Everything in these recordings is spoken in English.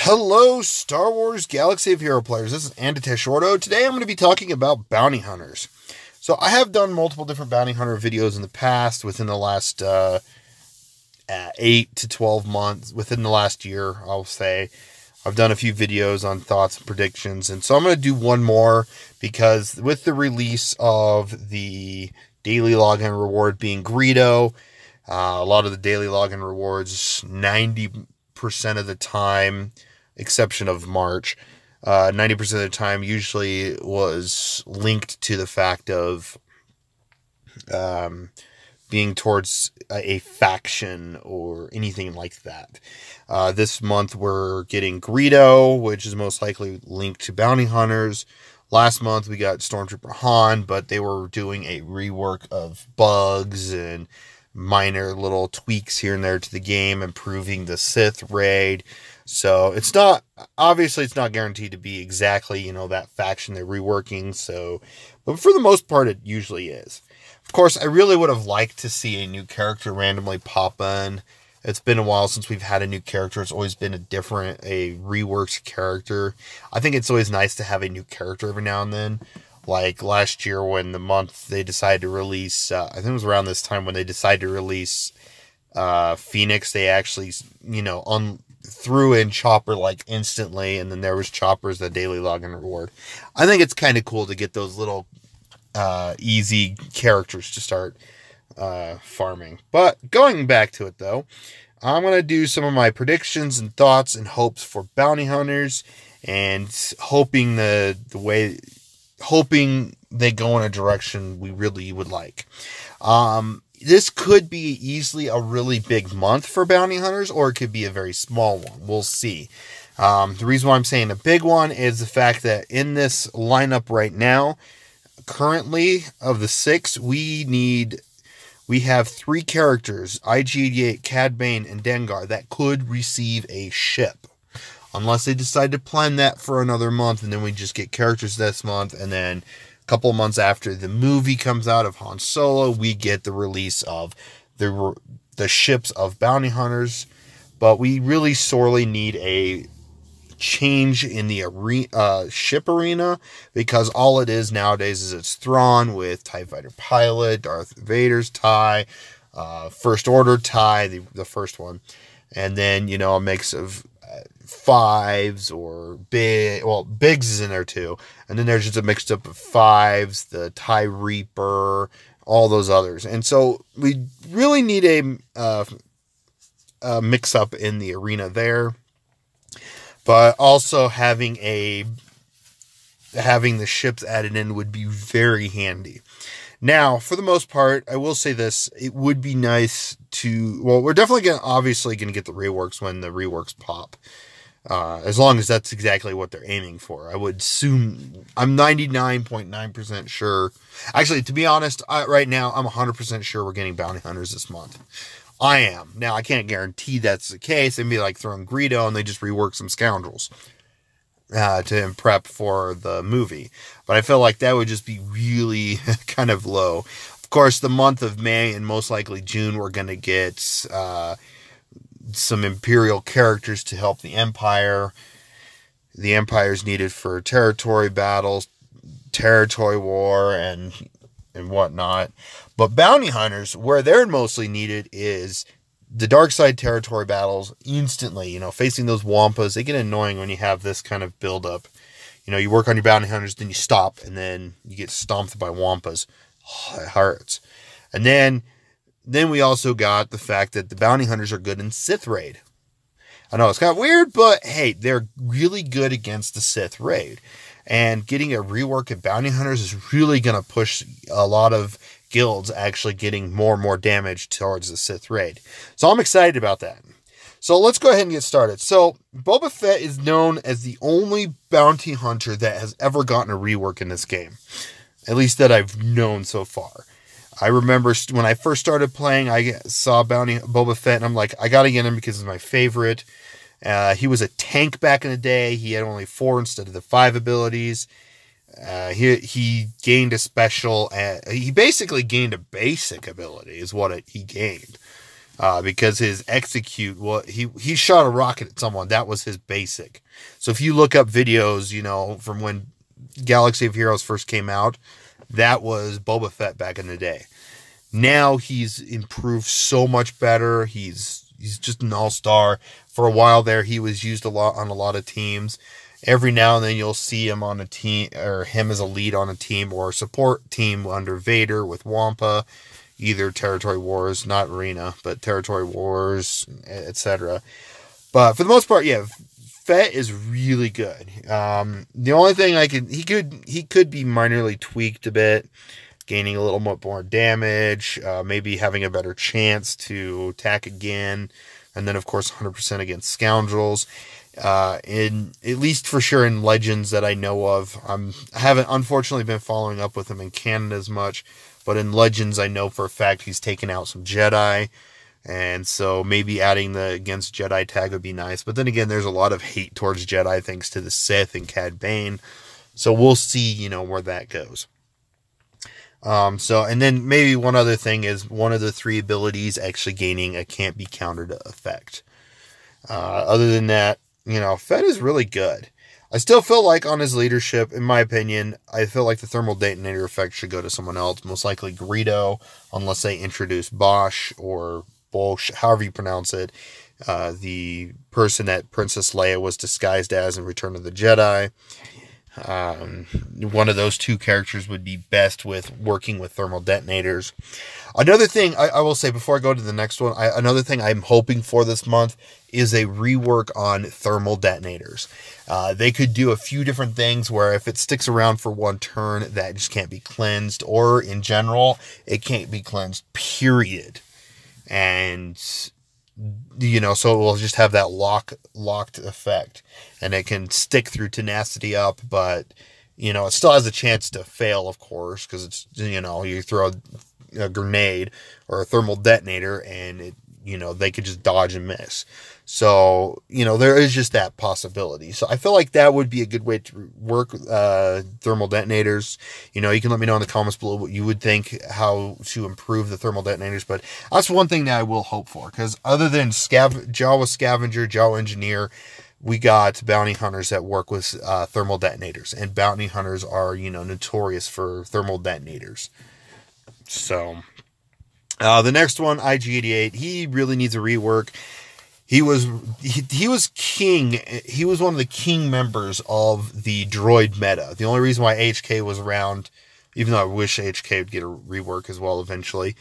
Hello, Star Wars Galaxy of Hero players. This is Anditesh Ordo. Today I'm going to be talking about bounty hunters. So I have done multiple different bounty hunter videos in the past within the last 8 to 12 months, within the last year, I'll say. I've done a few videos on thoughts and predictions, and so I'm going to do one more because with the release of the daily login reward being Greedo, a lot of the daily login rewards, 90% of the time, exception of March, 90% of the time usually was linked to the fact of being towards a faction or anything like that. This month we're getting Greedo, which is most likely linked to bounty hunters. Last month we got Stormtrooper Han, but they were doing a rework of bugs and minor little tweaks here and there to the game, improving the Sith raid. So it's not, obviously it's not guaranteed to be exactly, that faction they're reworking. So, but for the most part, it usually is. Of course, I really would have liked to see a new character randomly pop in. It's been a while since we've had a new character. It's always been a reworked character. I think it's always nice to have a new character every now and then. Like last year when the month they decided to release, I think it was around this time when they decided to release Phoenix, they actually, threw in Chopper like instantly, and then there was Chopper's the daily login reward. I think it's kind of cool to get those little easy characters to start farming. But going back to it though, I'm going to do some of my predictions and thoughts and hopes for bounty hunters, and hoping they go in a direction we really would like. This could be easily a really big month for bounty hunters, or it could be a very small one. We'll see. The reason why I'm saying a big one is the fact that in this lineup right now, currently of the 6, we have 3 characters, IG-88, Cad Bane, and Dengar, that could receive a ship. Unless they decide to plan that for another month, and then we just get characters this month, and then a couple of months after the movie comes out of Han Solo, we get the release of the ships of bounty hunters. But we really sorely need a change in the ship arena, because all it is nowadays is it's Thrawn with TIE Fighter Pilot, Darth Vader's TIE, First Order TIE, the first one, and then, a mix of 5s or Biggs is in there too, and then there's just a mixed up of 5s, the TIE Reaper, all those others. And so we really need a mix up in the arena there, but also having the ships added in would be very handy. Now, for the most part, I will say this, it would be nice to, we're definitely obviously going to get the reworks when the reworks pop. As long as that's exactly what they're aiming for. I would assume, I'm 99.9% sure. Actually, to be honest, right now, I'm 100% sure we're getting bounty hunters this month. I am. Now, I can't guarantee that's the case. It'd be like throwing Greedo and they just rework some Scoundrels to prep for the movie. But I feel like that would just be really kind of low. Of course, the month of May and most likely June, we're going to get some Imperial characters to help the Empire. The Empire is needed for territory battles, territory war, and whatnot. But bounty hunters, where they're mostly needed is the dark side territory battles instantly. Facing those wampas, they get annoying when you have this kind of build up. You work on your bounty hunters, then you stop, and then you get stomped by wampas. Oh, it hurts. And then we also got the fact that the bounty hunters are good in Sith raid. I know it's kind of weird, but hey, they're really good against the Sith raid. And getting a rework of bounty hunters is really going to push a lot of guilds actually getting more and more damage towards the Sith raid. So I'm excited about that. So let's go ahead and get started. So Boba Fett is known as the only bounty hunter that has ever gotten a rework in this game. At least that I've known so far. I remember when I first started playing, I saw Boba Fett, and I'm like, I gotta get him because he's my favorite. He was a tank back in the day. He had only 4 instead of the 5 abilities. He gained a special. He basically gained a basic ability, is what he gained. because his execute, well, he shot a rocket at someone. That was his basic. So if you look up videos, from when Galaxy of Heroes first came out, that was Boba Fett back in the day. Now he's improved so much better. He's just an all-star. For a while there, he was used a lot on a lot of teams. Every now and then you'll see him on a team, or him as a lead on a team, or a support team under Vader with Wampa, either Territory Wars, not Arena, but Territory Wars, etc. But for the most part, yeah, Fett is really good. The only thing he could be minorly tweaked a bit, gaining a little more damage, maybe having a better chance to attack again, and then of course 100% against Scoundrels. At least for sure in Legends that I know of, I haven't unfortunately been following up with him in Canada as much, but in Legends I know for a fact he's taken out some Jedi. And so maybe adding the against Jedi tag would be nice. But then again, there's a lot of hate towards Jedi thanks to the Sith and Cad Bane. So we'll see, where that goes. And then maybe one other thing is one of the 3 abilities actually gaining a can't be countered effect. Other than that, Fett is really good. I still feel like on his leadership, in my opinion, I feel like the thermal detonator effect should go to someone else. Most likely Greedo, unless they introduce Bosch or Bolsh, however you pronounce it, the person that Princess Leia was disguised as in Return of the Jedi. One of those 2 characters would be best with working with thermal detonators. Another thing I will say before I go to the next one, another thing I'm hoping for this month is a rework on thermal detonators. They could do a few different things where if it sticks around for 1 turn, that just can't be cleansed, or in general, it can't be cleansed, period. And so it will just have that locked effect, and it can stick through tenacity up, but it still has a chance to fail, of course, because it's you throw a grenade or a thermal detonator and it they could just dodge and miss. So there is just that possibility. So I feel like that would be a good way to work thermal detonators. You can let me know in the comments below what you would think, how to improve the thermal detonators. But that's one thing that I will hope for, because other than Jawa Scavenger, Jawa Engineer, we got Bounty Hunters that work with thermal detonators, and Bounty Hunters are notorious for thermal detonators. So the next one, IG-88, he really needs a rework. He was king. He was one of the king members of the droid meta. The only reason why HK was around, even though I wish HK would get a rework as well eventually.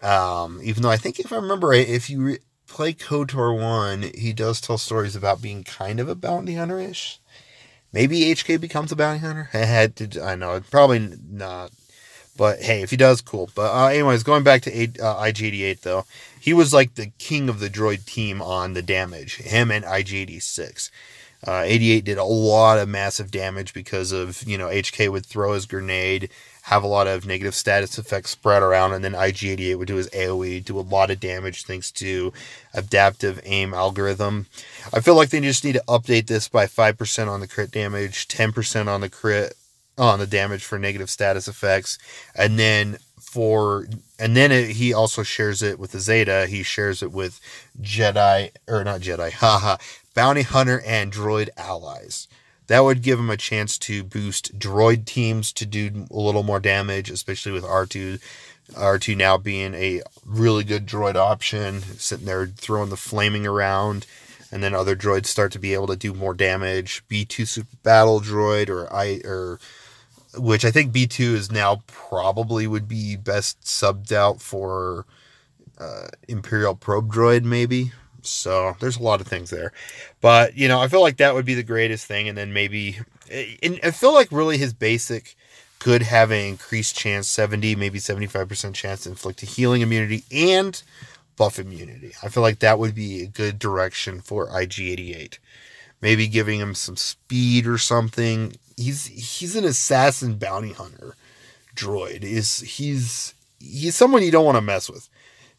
Even though I think, if I remember right, if you play KOTOR 1, he does tell stories about being kind of a bounty hunter-ish. Maybe HK becomes a bounty hunter. I know, probably not. But hey, if he does, cool. But anyways, going back to IG-88 though, he was like the king of the droid team on the damage. Him and IG-86. 88 did a lot of massive damage because of, HK would throw his grenade, have a lot of negative status effects spread around, and then IG-88 would do his AoE, do a lot of damage thanks to adaptive aim algorithm. I feel like they just need to update this by 5% on the crit damage, 10% on the crit, on the damage for negative status effects, and then he also shares it with the Zeta. He shares it with Bounty Hunter and droid allies. That would give him a chance to boost droid teams to do a little more damage, especially with R2. R2 now being a really good droid option, sitting there throwing the flaming around, and then other droids start to be able to do more damage. B2 Super Battle Droid, which I think B2 is now probably would be best subbed out for Imperial Probe Droid, maybe. So there's a lot of things there. But, I feel like that would be the greatest thing. And then maybe, and I feel like really his basic could have an increased chance, 70, maybe 75% chance to inflict a healing immunity and buff immunity. I feel like that would be a good direction for IG-88. Maybe giving him some speed or something. He's an assassin bounty hunter droid. He's someone you don't want to mess with.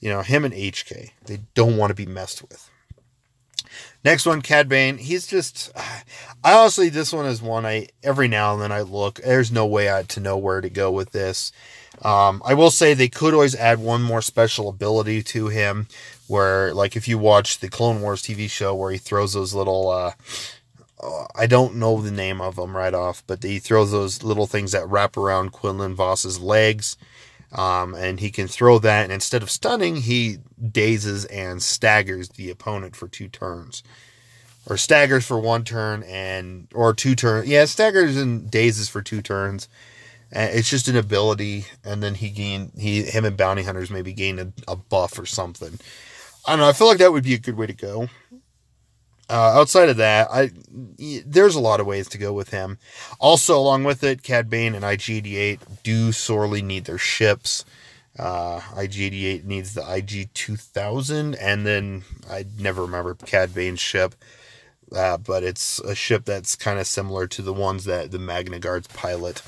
Him and HK, they don't want to be messed with. Next one, Cad Bane. He's just, I honestly, this one is one every now and then I look, there's no way to know where to go with this. I will say they could always add one more special ability to him where, like, if you watch the Clone Wars TV show where he throws those little, I don't know the name of them right off, but he throws those little things that wrap around Quinlan Voss's legs. And he can throw that, and instead of stunning, he dazes and staggers the opponent for 2 turns. Or staggers for 1 turn or 2 turns. Yeah, staggers and dazes for 2 turns. It's just an ability, and then him and Bounty Hunters maybe gain a buff or something. I don't know, I feel like that would be a good way to go. Outside of that, there's a lot of ways to go with him. Also, along with it, Cad Bane and IG-88 do sorely need their ships. IG-88 needs the IG-2000, and then I never remember Cad Bane's ship, but it's a ship that's kind of similar to the ones that the Magna Guards pilot.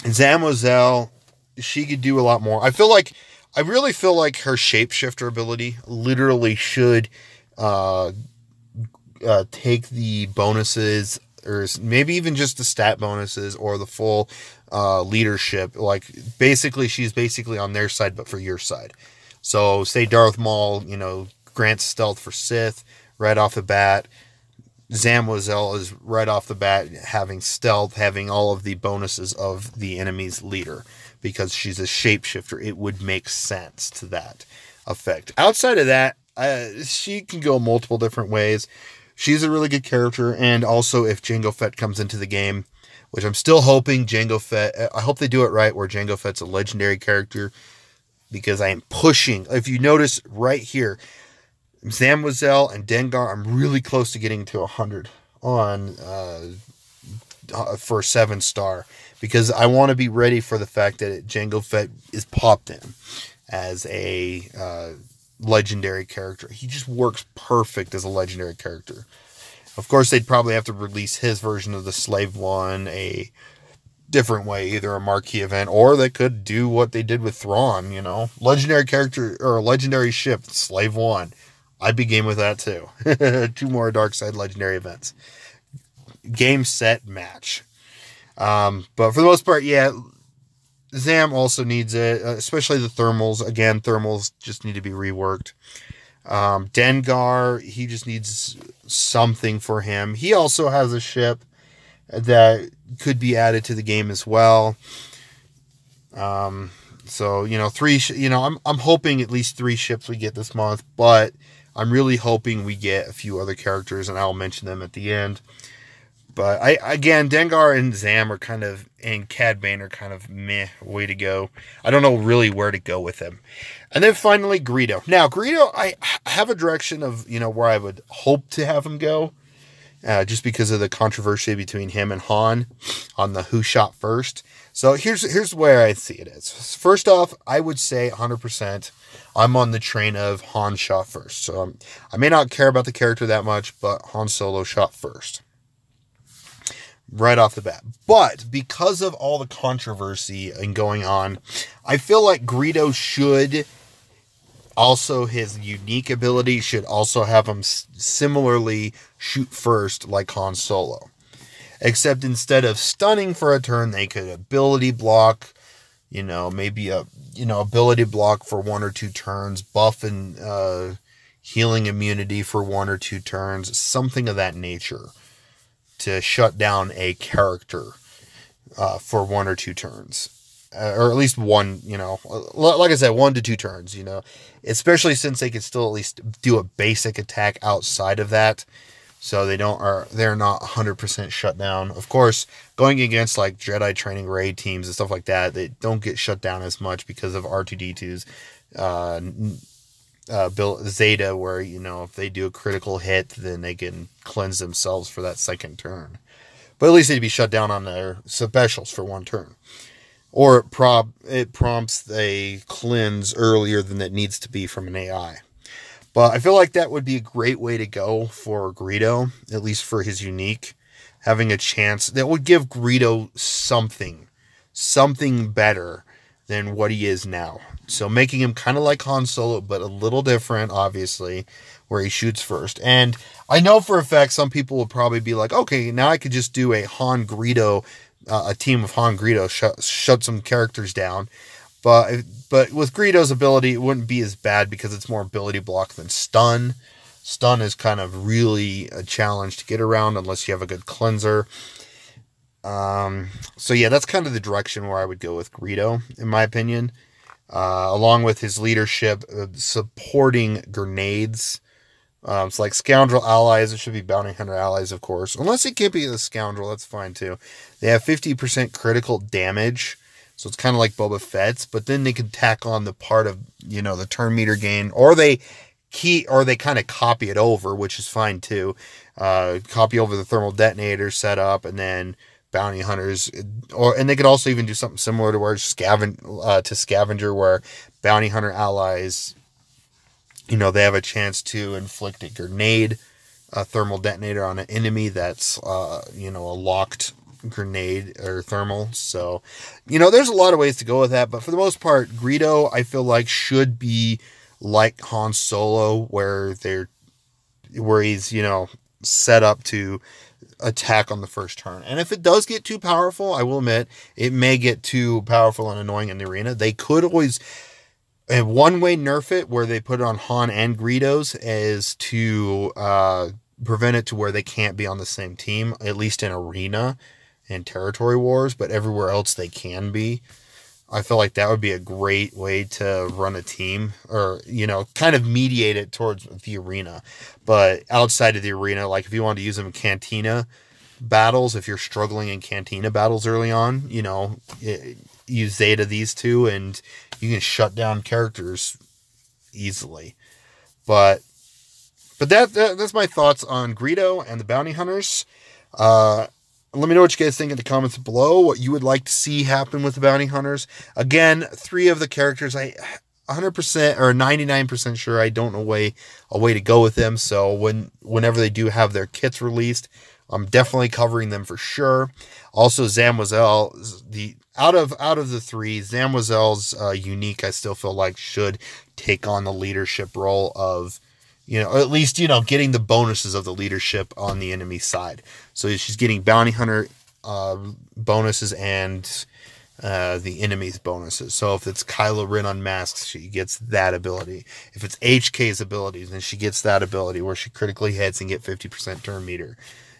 Zamozel, she could do a lot more. I really feel like her shapeshifter ability literally should take the bonuses, or maybe even just the stat bonuses, or the full leadership. Like, basically, she's basically on their side, but for your side. So, say Darth Maul, grants stealth for Sith right off the bat. Zamozel is right off the bat having stealth, having all of the bonuses of the enemy's leader. Because she's a shapeshifter, it would make sense to that effect. Outside of that, she can go multiple different ways. She's a really good character, and also if Jango Fett comes into the game, which I'm still hoping Jango Fett, I hope they do it right where Jango Fett's a legendary character, because I am pushing. If you notice right here, Zamozel and Dengar, I'm really close to getting to 100 on for 7-star, because I want to be ready for the fact that Jango Fett is popped in as a legendary character. He just works perfect as a legendary character. Of course, they'd probably have to release his version of the Slave One a different way, either a marquee event, or they could do what they did with Thrawn, legendary character, or a legendary ship, Slave One. I'd be game with that too. 2 more Dark Side legendary events. Game, set, match. But for the most part, yeah, Zam also needs it, especially the thermals. Again, thermals just need to be reworked. Dengar, he just needs something for him. He also has a ship that could be added to the game as well. So, 3, I'm hoping at least 3 ships we get this month, but I'm really hoping we get a few other characters, and I'll mention them at the end. But Dengar and Zam are kind of, and Cad Bane are kind of meh, way to go. I don't know really where to go with him. And then finally, Greedo. Now, Greedo, I have a direction of, where I would hope to have him go. Just because of the controversy between him and Han on the who shot first. So here's where I see it is. First off, I would say 100% I'm on the train of Han shot first. So I may not care about the character that much, but Han Solo shot first. Right off the bat. But because of all the controversy and going on, I feel like Greedo should also, his unique ability should also have him similarly shoot first like Han Solo. Except instead of stunning for a turn, they could ability block, maybe ability block for 1 or 2 turns, buff and healing immunity for 1 or 2 turns, something of that nature, to shut down a character for 1 or 2 turns. Or at least 1, like I said, 1 to 2 turns, especially since they could still at least do a basic attack outside of that. So they're not 100% shut down. Of course, going against like Jedi training raid teams and stuff like that, they don't get shut down as much because of R2-D2's Zeta, where, if they do a critical hit, then they can cleanse themselves for that second turn. But at least they'd be shut down on their specials for 1 turn. Or it prompts a cleanse earlier than it needs to be from an AI. But I feel like that would be a great way to go for Greedo, at least for his unique. Having a chance that would give Greedo something better than what he is now. So making him kind of like Han Solo, but a little different, obviously, where he shoots first. And I know for a fact some people will probably be like, okay, now I could just do a Han Greedo, a team of Han Greedo, shut some characters down. But with Greedo's ability, it wouldn't be as bad because it's more ability block than stun. Stun is kind of really a challenge to get around unless you have a good cleanser. So yeah, that's kind of the direction where I would go with Greedo, in my opinion. Along with his leadership, supporting grenades. It's like Scoundrel allies. It should be Bounty Hunter allies, of course. Unless it can't be a Scoundrel, that's fine too. They have 50% critical damage. So it's kind of like Boba Fett's, but then they can tack on the part of, the turn meter gain, or they kind of copy it over, which is fine too. Copy over the thermal detonator setup, and then Bounty Hunters, and they could also even do something similar to where Scavenger, where Bounty Hunter allies, they have a chance to inflict a grenade, a thermal detonator on an enemy that's, a locked grenade or thermal. So, there's a lot of ways to go with that, but for the most part, Greedo, I feel like, should be like Han Solo, where he's, set up to attack on the first turn. And if it does get too powerful, I will admit, it may get too powerful and annoying in the arena. They could always, in one way, nerf it, where they put it on Han and Greedos, is to prevent it to where they can't be on the same team, at least in arena and territory wars, but everywhere else they can be. I feel like that would be a great way to run a team, or, kind of mediate it towards the arena. But outside of the arena, like if you want to use them in Cantina battles, if you're struggling in Cantina battles early on, use Zeta these two, and you can shut down characters easily. But that's my thoughts on Greedo and the Bounty Hunters. Let me know what you guys think in the comments below, what you would like to see happen with the Bounty Hunters. Again, 3 of the characters, I 100% or 99% sure I don't know a way to go with them. So whenever they do have their kits released, I'm definitely covering them for sure. Also, Zamwazel, out of the 3, Zamwazel's unique, I still feel like, should take on the leadership role of, at least, getting the bonuses of the leadership on the enemy side. So she's getting Bounty Hunter bonuses and the enemy's bonuses. So if it's Kylo Ren unmasks, she gets that ability. If it's HK's abilities, then she gets that ability where she critically hits and get 50% turn meter.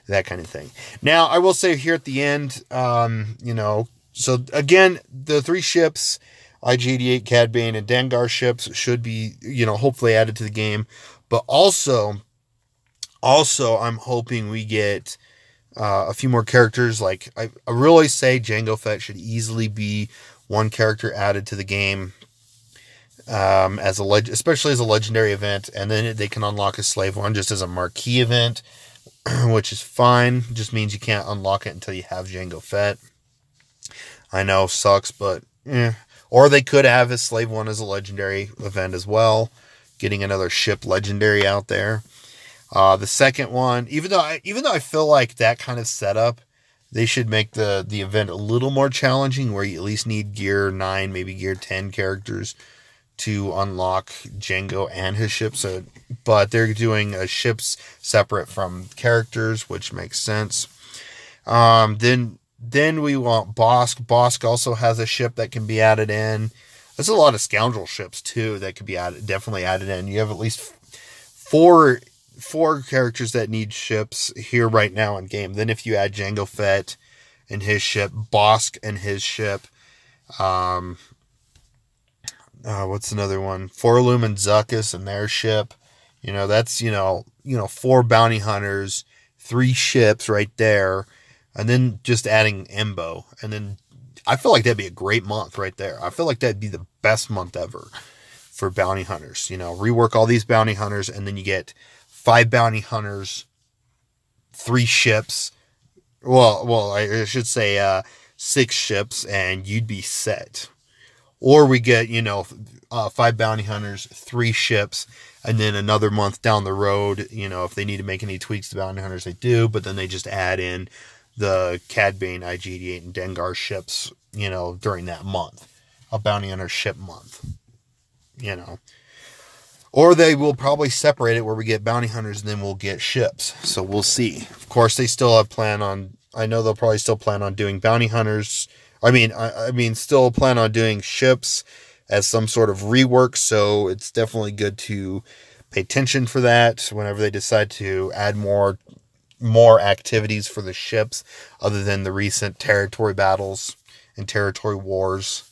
That kind of thing. Now, I will say here at the end, so again, the 3 ships, IG-88, Cad Bane, and Dengar ships should be, hopefully added to the game. But also, I'm hoping we get a few more characters. Like, I really say Jango Fett should easily be one character added to the game, especially as a legendary event. And then they can unlock a slave one just as a marquee event, which is fine. Just means you can't unlock it until you have Jango Fett. I know, sucks, but Or they could have a slave one as a legendary event as well, getting another ship legendary out there. The second one, even though I feel like that kind of setup, they should make the event a little more challenging, where you at least need Gear 9, maybe Gear 10 characters to unlock Jango and his ship. But they're doing ships separate from characters, which makes sense. Then we want Bosk. Bosk also has a ship that can be added in. There's a lot of Scoundrel ships too that could be definitely added in. You have at least four characters that need ships here right now in game. Then if you add Jango Fett and his ship, Bosk and his ship, what's another one? Forloom and Zuckuss and their ship. That's 4 bounty hunters, 3 ships right there, and then just adding Embo, and then I feel like that'd be a great month right there. I feel like that'd be the best month ever for bounty hunters. Rework all these bounty hunters, and then you get 5 bounty hunters, 3 ships. Well, I should say 6 ships, and you'd be set. Or we get 5 bounty hunters, 3 ships, and then another month down the road, if they need to make any tweaks to bounty hunters, they do. But then they just add in the Cad Bane, IG-88, and Dengar ships, during that month. a Bounty Hunter ship month, you know. Or they will probably separate it where we get bounty hunters and then we'll get ships. So we'll see. Of course, they still have plan on, I know they'll probably still plan on doing bounty hunters. I mean, still plan on doing ships as some sort of rework. So it's definitely good to pay attention for that whenever they decide to add more activities for the ships other than the recent territory battles and territory wars.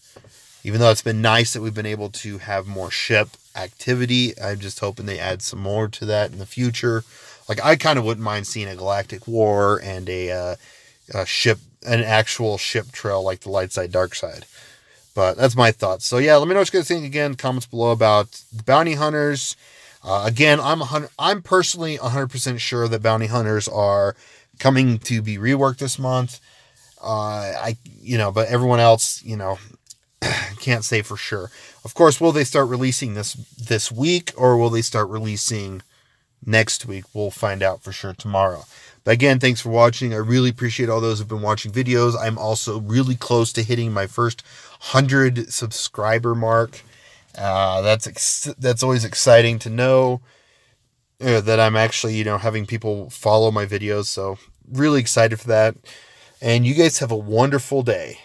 Even though it's been nice that we've been able to have more ship activity, I'm just hoping they add some more to that in the future. Like, I kind of wouldn't mind seeing a galactic war and an actual ship trail like the light side, dark side. But that's my thoughts. So yeah, let me know what you guys think again. Comments below about the bounty hunters. Again, I'm personally 100% sure that bounty hunters are coming to be reworked this month. But everyone else, can't say for sure. Of course, will they start releasing this week, or will they start releasing next week? We'll find out for sure tomorrow. But again, thanks for watching. I really appreciate all those who've been watching videos. I'm also really close to hitting my first 100 subscriber mark. That's always exciting to know that I'm actually, having people follow my videos. So really excited for that. And you guys have a wonderful day.